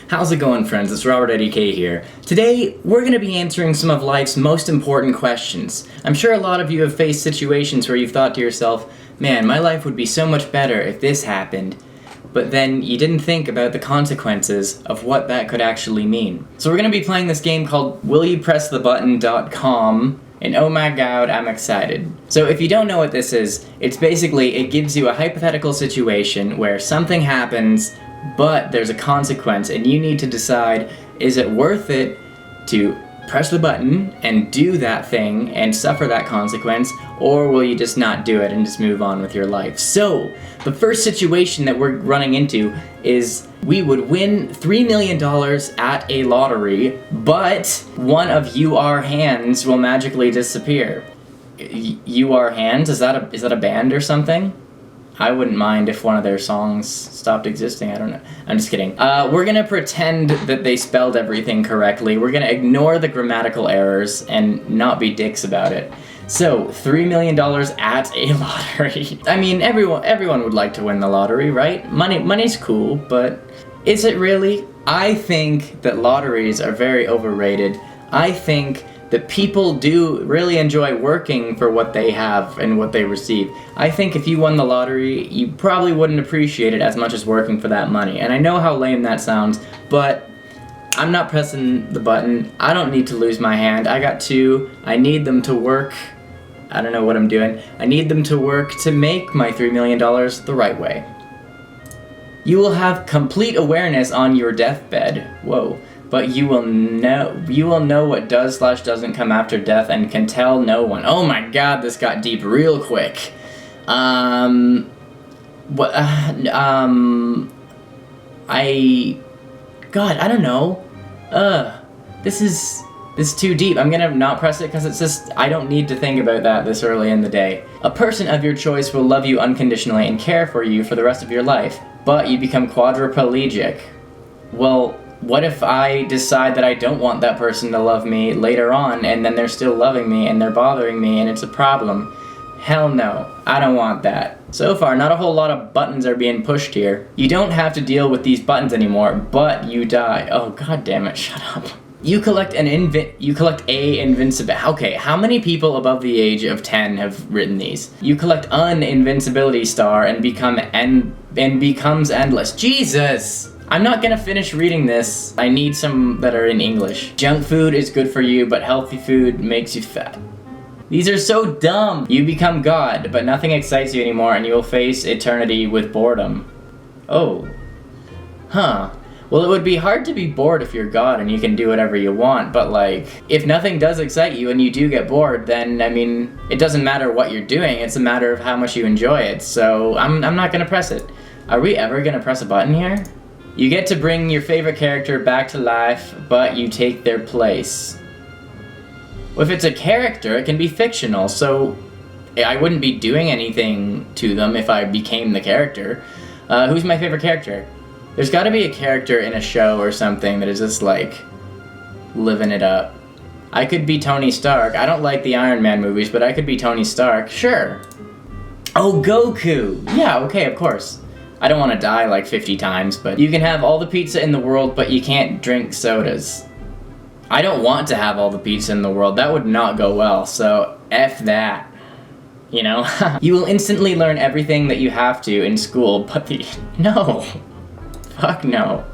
How's it going, friends? It's RobertIDK here. Today, we're going to be answering some of life's most important questions. I'm sure a lot of you have faced situations where you've thought to yourself, man, my life would be so much better if this happened. But then you didn't think about the consequences of what that could actually mean. So we're going to be playing this game called WillYouPressTheButton.com, and oh my god, I'm excited. So if you don't know what this is, it's basically, it gives you a hypothetical situation where something happens, but there's a consequence, and you need to decide, is it worth it to press the button and do that thing and suffer that consequence, or will you just not do it and just move on with your life? So, the first situation that we're running into is we would win $3 million at a lottery, but one of UR hands will magically disappear. UR hands? Is that a band or something? I wouldn't mind if one of their songs stopped existing, I don't know. I'm just kidding. We're gonna pretend that they spelled everything correctly. We're gonna ignore the grammatical errors and not be dicks about it. So, $3 million at a lottery. I mean, everyone would like to win the lottery, right? Money's cool, but is it really? I think that lotteries are very overrated. I think that people do really enjoy working for what they have and what they receive. I think if you won the lottery, you probably wouldn't appreciate it as much as working for that money. And I know how lame that sounds, but I'm not pressing the button. I don't need to lose my hand. I got two. I need them to work. I don't know what I'm doing. I need them to work to make my $3 million the right way. You will have complete awareness on your deathbed. Whoa. But you will know what does/doesn't come after death and can tell no one. Oh my god, this got deep real quick. I don't know. This is too deep. I'm gonna not press it because it's just, I don't need to think about that this early in the day. A person of your choice will love you unconditionally and care for you for the rest of your life, but you become quadriplegic. Well, what if I decide that I don't want that person to love me later on, and then they're still loving me, and they're bothering me, and it's a problem? Hell no, I don't want that. So far, not a whole lot of buttons are being pushed here. You don't have to deal with these buttons anymore, but you die. Oh, god damn it, shut up. You collect a invincibility. Okay, how many people above the age of 10 have written these? You collect an invincibility star and becomes endless. Jesus! I'm not gonna finish reading this. I need some that are in English. Junk food is good for you, but healthy food makes you fat. These are so dumb! You become God, but nothing excites you anymore and you will face eternity with boredom. Oh. Huh. Well, it would be hard to be bored if you're God and you can do whatever you want, but like, if nothing does excite you and you do get bored, then, I mean, it doesn't matter what you're doing, it's a matter of how much you enjoy it, so I'm not gonna press it. Are we ever gonna press a button here? You get to bring your favorite character back to life, but you take their place. Well, if it's a character, it can be fictional, so I wouldn't be doing anything to them if I became the character. Who's my favorite character? There's gotta be a character in a show or something that is just like, living it up. I could be Tony Stark. I don't like the Iron Man movies, but I could be Tony Stark, sure. Oh, Goku! Yeah, okay, of course. I don't want to die like 50 times, but you can have all the pizza in the world, but you can't drink sodas. I don't want to have all the pizza in the world. That would not go well, so F that. You know? You will instantly learn everything that you have to in school, but no. Fuck no.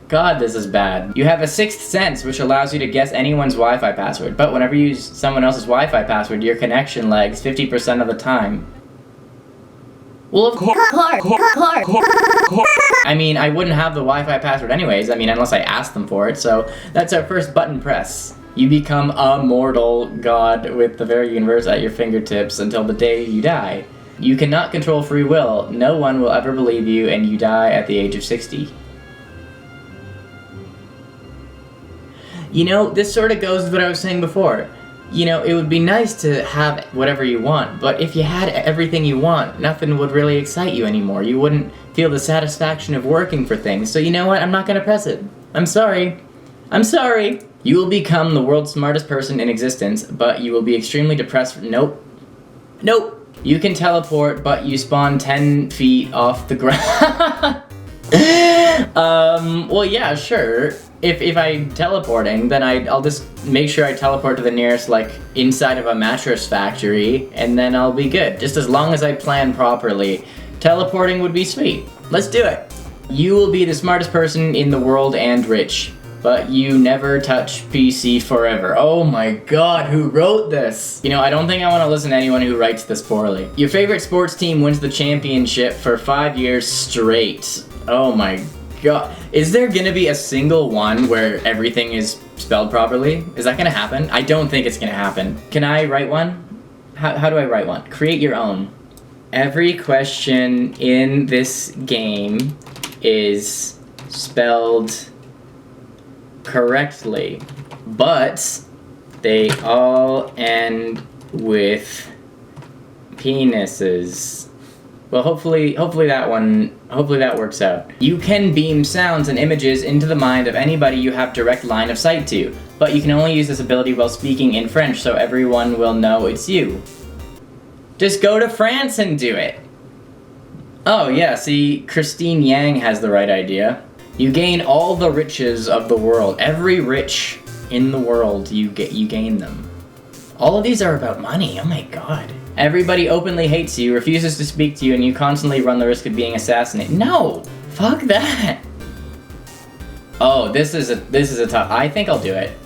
God, this is bad. You have a sixth sense, which allows you to guess anyone's Wi-Fi password, but whenever you use someone else's Wi-Fi password, your connection lags 50% of the time. Well, of course. I mean, I wouldn't have the Wi-Fi password anyways, unless I asked them for it, so that's our first button press. You become a mortal god with the very universe at your fingertips until the day you die. You cannot control free will. No one will ever believe you, and you die at the age of 60. You know, this sort of goes with what I was saying before. You know, it would be nice to have whatever you want, but if you had everything you want, nothing would really excite you anymore. You wouldn't feel the satisfaction of working for things, so you know what? I'm not gonna press it. I'm sorry. I'm sorry. You will become the world's smartest person in existence, but you will be extremely depressed. Nope. Nope. You can teleport, but you spawn 10 feet off the ground. Well, yeah, sure. If I'm teleporting, then I'll just make sure I teleport to the nearest, like, inside of a mattress factory, and then I'll be good. Just as long as I plan properly. Teleporting would be sweet. Let's do it. You will be the smartest person in the world and rich, but you never touch PC forever. Oh my god, who wrote this? You know, I don't think I want to listen to anyone who writes this poorly. Your favorite sports team wins the championship for 5 years straight. Oh my god. Is there gonna be a single one where everything is spelled properly? Is that gonna happen? I don't think it's gonna happen. Can I write one? How do I write one? Create your own. Every question in this game is spelled correctly, but they all end with penises. Well, hopefully that works out. You can beam sounds and images into the mind of anybody you have direct line of sight to, but you can only use this ability while speaking in French, so everyone will know it's you. Just go to France and do it. Oh yeah, see, Christine Yang has the right idea. You gain all the riches of the world. Every rich in the world, you gain them. All of these are about money, oh my god. Everybody openly hates you, refuses to speak to you, and you constantly run the risk of being assassinated. No! Fuck that! Oh, this is a tough... I think I'll do it.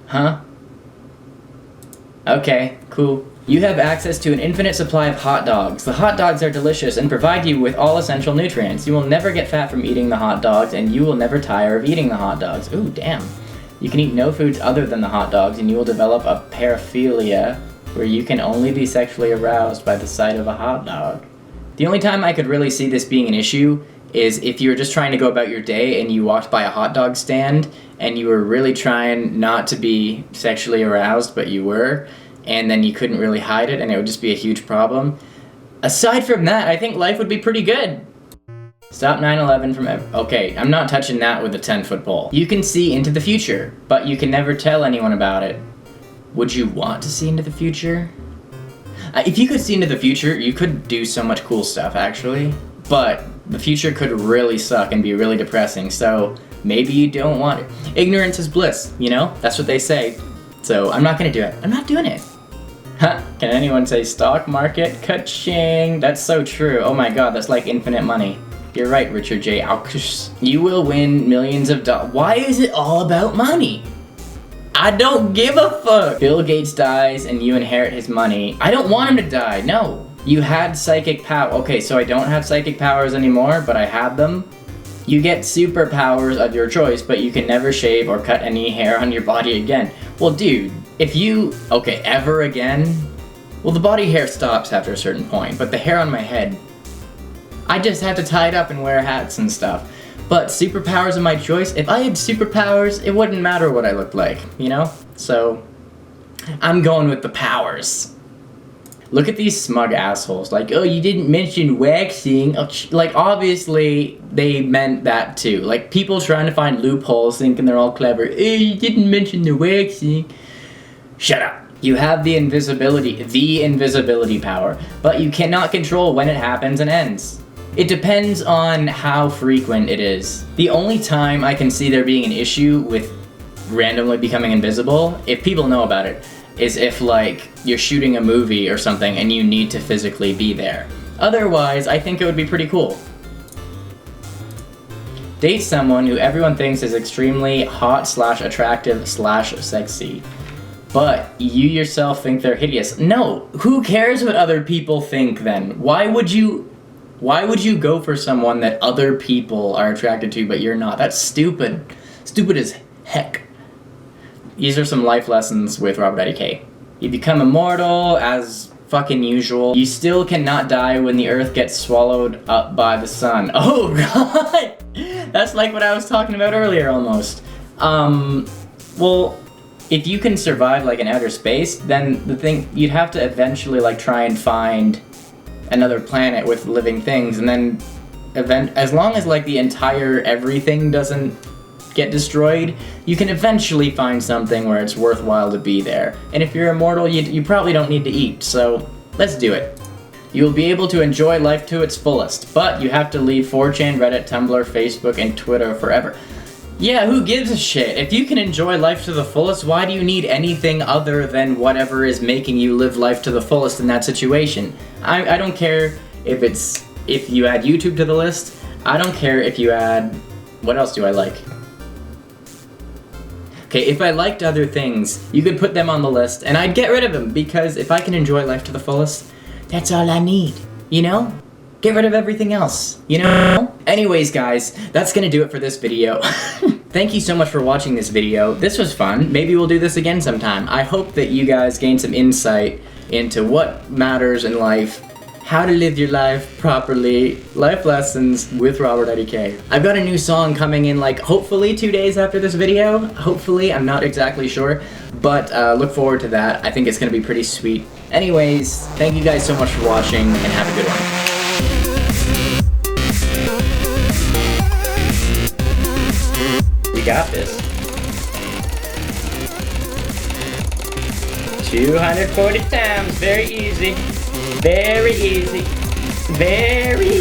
Huh? Okay, cool. You have access to an infinite supply of hot dogs. The hot dogs are delicious and provide you with all essential nutrients. You will never get fat from eating the hot dogs, and you will never tire of eating the hot dogs. Ooh, damn. You can eat no foods other than the hot dogs, and you will develop a paraphilia where you can only be sexually aroused by the sight of a hot dog. The only time I could really see this being an issue is if you were just trying to go about your day and you walked by a hot dog stand and you were really trying not to be sexually aroused, but you were, and then you couldn't really hide it and it would just be a huge problem. Aside from that, I think life would be pretty good. Stop 9/11 from okay, I'm not touching that with a 10-foot pole. You can see into the future, but you can never tell anyone about it. Would you want to see into the future? If you could see into the future, you could do so much cool stuff, actually. But the future could really suck and be really depressing, so maybe you don't want it. Ignorance is bliss, you know? That's what they say. So I'm not gonna do it. I'm not doing it. Huh, can anyone say stock market? Ka-ching! That's so true. Oh my god, that's like infinite money. You're right, Richard J. Alkus. You will win millions of dollars. Why is it all about money? I don't give a fuck! Bill Gates dies and you inherit his money. I don't want him to die, no. You had psychic power. Okay, so I don't have psychic powers anymore, but I had them. You get superpowers of your choice, but you can never shave or cut any hair on your body again. Well, dude, if you... Okay, ever again? Well, the body hair stops after a certain point, but the hair on my head... I just have to tie it up and wear hats and stuff. But superpowers of my choice, if I had superpowers, it wouldn't matter what I looked like, you know? So, I'm going with the powers. Look at these smug assholes, like, oh, you didn't mention waxing. Like, obviously, they meant that too. Like, people trying to find loopholes thinking they're all clever. Hey, you didn't mention the waxing. Shut up. You have the invisibility power, but you cannot control when it happens and ends. It depends on how frequent it is. The only time I can see there being an issue with randomly becoming invisible, if people know about it, is if, like, you're shooting a movie or something and you need to physically be there. Otherwise, I think it would be pretty cool. Date someone who everyone thinks is extremely hot/attractive/sexy, but you yourself think they're hideous. No, who cares what other people think then? Why would you go for someone that other people are attracted to but you're not? That's stupid. Stupid as heck. These are some life lessons with RobertIDK. You become immortal as fucking usual. You still cannot die when the earth gets swallowed up by the sun. Oh god! That's like what I was talking about earlier almost. Well, if you can survive like in outer space, then you'd have to eventually like try and find another planet with living things, and then as long as like the entire everything doesn't get destroyed, you can eventually find something where it's worthwhile to be there. And if you're immortal, you probably don't need to eat, so let's do it. You will be able to enjoy life to its fullest, but you have to leave 4chan, Reddit, Tumblr, Facebook, and Twitter forever. Yeah, who gives a shit? If you can enjoy life to the fullest, why do you need anything other than whatever is making you live life to the fullest in that situation? I don't care if you add YouTube to the list. I don't care if you add... What else do I like? Okay, if I liked other things, you could put them on the list, and I'd get rid of them, because if I can enjoy life to the fullest, that's all I need, you know? Get rid of everything else, you know? Anyways, guys, that's gonna do it for this video. Thank you so much for watching this video. This was fun. Maybe we'll do this again sometime. I hope that you guys gained some insight into what matters in life, how to live your life properly, life lessons with RobertIDK. I've got a new song coming in, like, hopefully 2 days after this video. Hopefully, I'm not exactly sure, but look forward to that. I think it's gonna be pretty sweet. Anyways, thank you guys so much for watching, and have a good one. Got this. 240 times, very easy, very easy, very